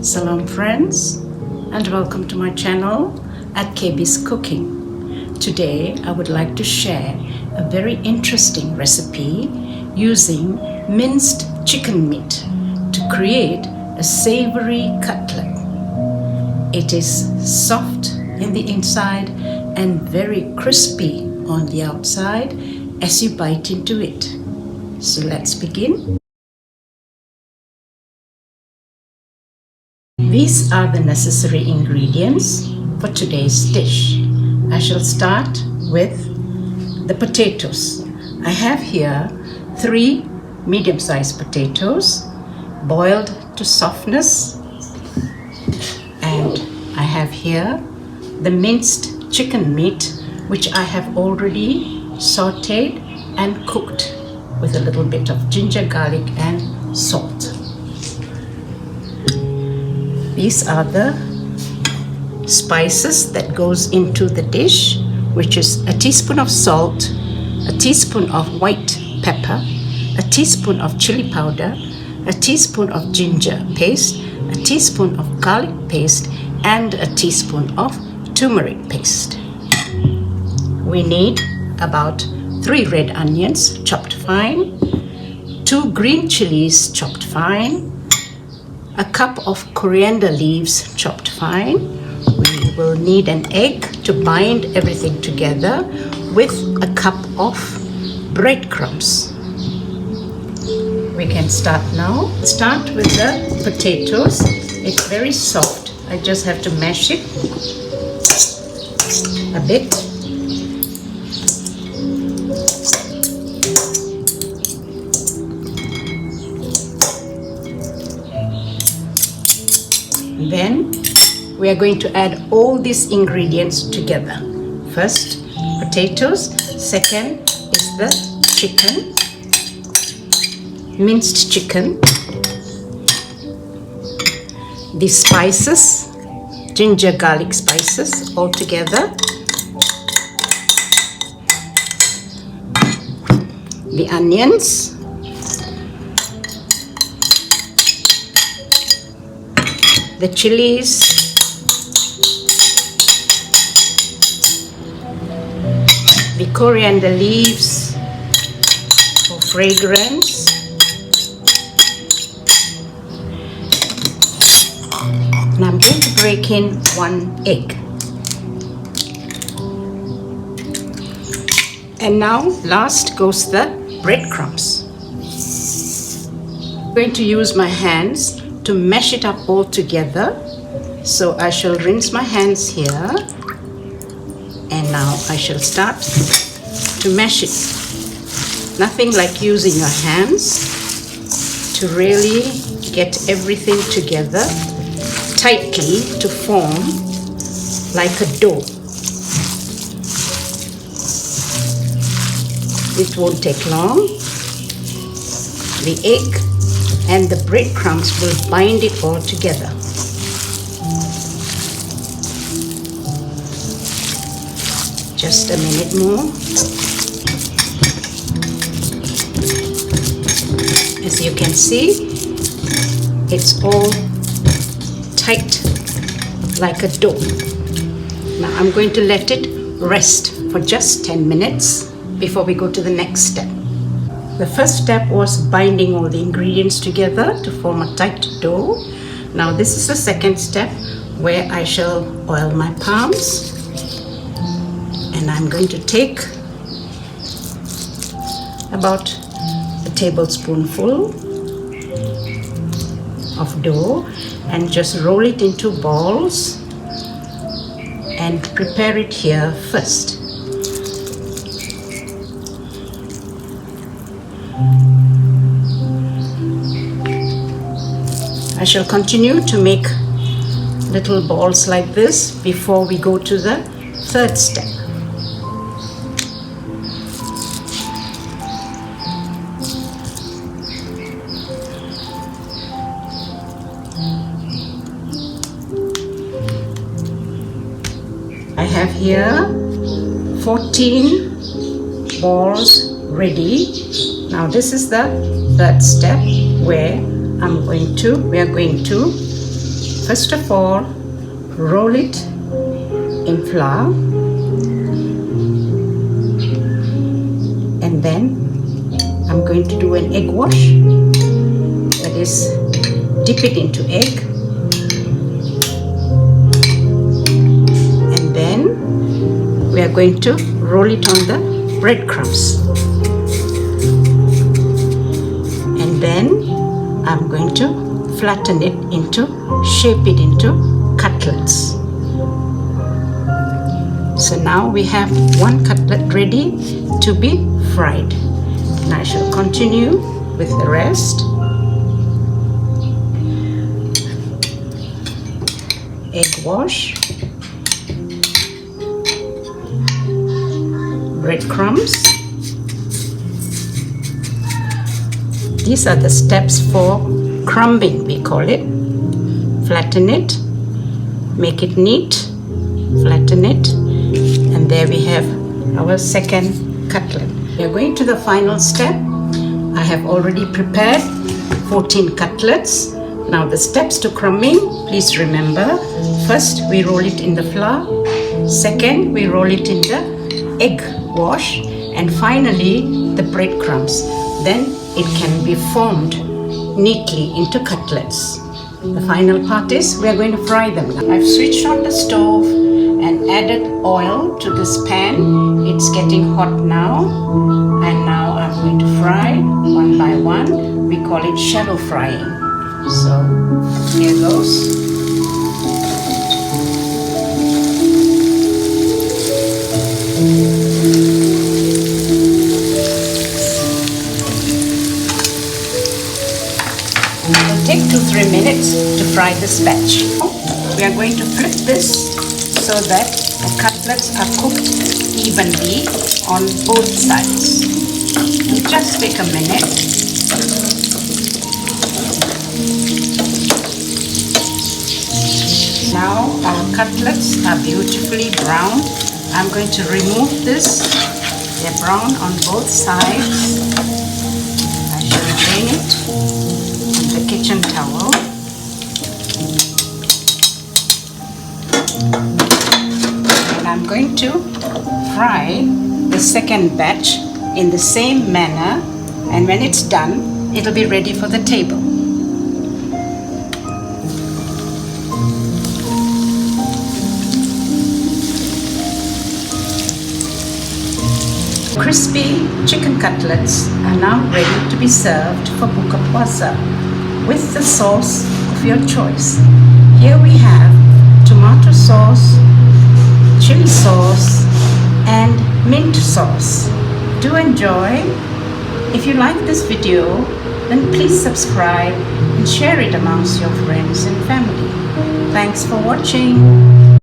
Salam friends, and welcome to my channel at KB's Cooking. Today I would like to share a very interesting recipe using minced chicken meat to create a savory cutlet. It is soft in the inside and very crispy on the outside as you bite into it. So let's begin. These are the necessary ingredients for today's dish. I shall start with the potatoes. I have here 3 medium-sized potatoes boiled to softness, and I have here the minced chicken meat which I have already sauteed and cooked with a little bit of ginger, garlic and salt. These are the spices that goes into the dish, which is a teaspoon of salt, a teaspoon of white pepper, a teaspoon of chili powder, a teaspoon of ginger paste, a teaspoon of garlic paste, and a teaspoon of turmeric paste. We need about 3 red onions chopped fine, 2 green chilies chopped fine, a cup of coriander leaves chopped fine. We will need an egg to bind everything together with a cup of breadcrumbs. We can start now. Start with the potatoes. It's very soft. I just have to mash it a bit. Then we are going to add all these ingredients together. First, potatoes. Second is the chicken, minced chicken. The spices, ginger, garlic spices all together. The onions. The chilies, the coriander leaves for fragrance, and I'm going to break in 1 egg. And now last goes the breadcrumbs. I'm going to use my hands to mash it up all together. So I shall rinse my hands here, and now I shall start to mash it. Nothing like using your hands to really get everything together tightly to form like a dough. It won't take long. The egg and the breadcrumbs will bind it all together. Just a minute more. As you can see, it's all tight like a dough. Now I'm going to let it rest for just 10 minutes before we go to the next step. The first step was binding all the ingredients together to form a tight dough. Now this is the second step, where I shall oil my palms, and I'm going to take about a tablespoonful of dough and just roll it into balls and prepare it here first. I shall continue to make little balls like this before we go to the third step. I have here 14 balls ready. Now this is the third step where we are going to First of all, roll it in flour, and then I'm going to do an egg wash. That is, dip it into egg, and then we are going to roll it on the breadcrumbs, and then I'm going to flatten it shape it into cutlets. So now we have one cutlet ready to be fried. And I shall continue with the rest. Egg wash, breadcrumbs. These are the steps for crumbing, we call it. Flatten it, make it neat, flatten it, and there we have our second cutlet. We are going to the final step. I have already prepared 14 cutlets. Now the steps to crumbing, please remember. First, we roll it in the flour. Second, we roll it in the egg wash. And finally, the breadcrumbs. Then it can be formed neatly into cutlets. The final part is we are going to fry them. I've switched on the stove and added oil to this pan. It's getting hot now, and now I'm going to fry one by one. We call it shallow frying. So here goes. It'll take 2-3 minutes to fry this batch. We are going to flip this so that the cutlets are cooked evenly on both sides. It'll just take a minute. Now our cutlets are beautifully browned. I'm going to remove this. They're brown on both sides. I shall drain it on the kitchen towel. And I'm going to fry the second batch in the same manner, and when it's done, it'll be ready for the table. Crispy chicken cutlets are now ready to be served for buka puasa with the sauce of your choice. Here we have tomato sauce, chili sauce, and mint sauce. Do enjoy. If you like this video, then please subscribe and share it amongst your friends and family. Thanks for watching.